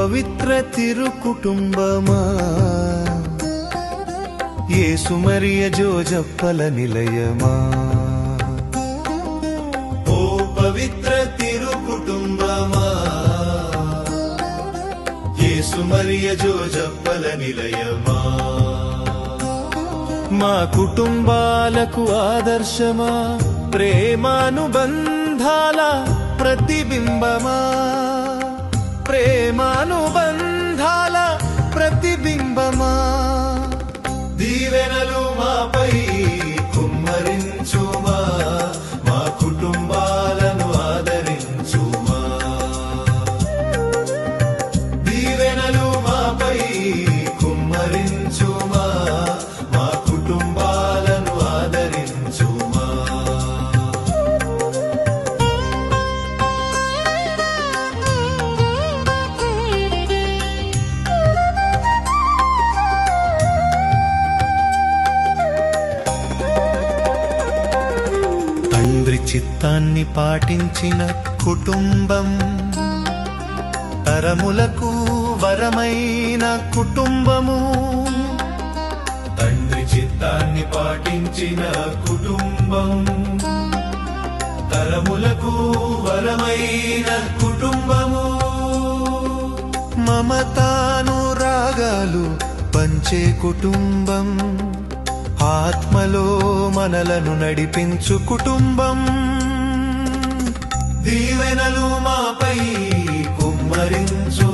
పవిత్ర తిరు కుటుంబమా, యేసు మరియ జోజప్పల నిలయమా. ఓ పవిత్ర తిరు కుటుంబమా, యేసు మరియ జోజప్పల నిలయమా. మా కుటుంబాలకు ఆదర్శమా, ప్రేమానుబంధాల ప్రతిబింబమా, ప్రేమానుబంధాల ప్రతిబింబమా. దీవెనలు మాపై కుమ్మరించుమా, మా కుటుంబాలను ఆదరించుమా. దీవెనలు మాపై కుమ్మరించుమా, మా కుటుంబాలను ఆదరించుమా. తండ్రి చిత్తాన్ని పాటించిన కుటుంబం, తరములకు వరమైన కుటుంబము. తండ్రి చిత్తాన్ని పాటించిన కుటుంబం, తరములకు వరమైన కుటుంబము. మమతానురాగాలు పంచే కుటుంబం, ఆత్మలో మనలను నడిపించు కుటుంబం. దీవెనలు మాపై కుమ్మరించు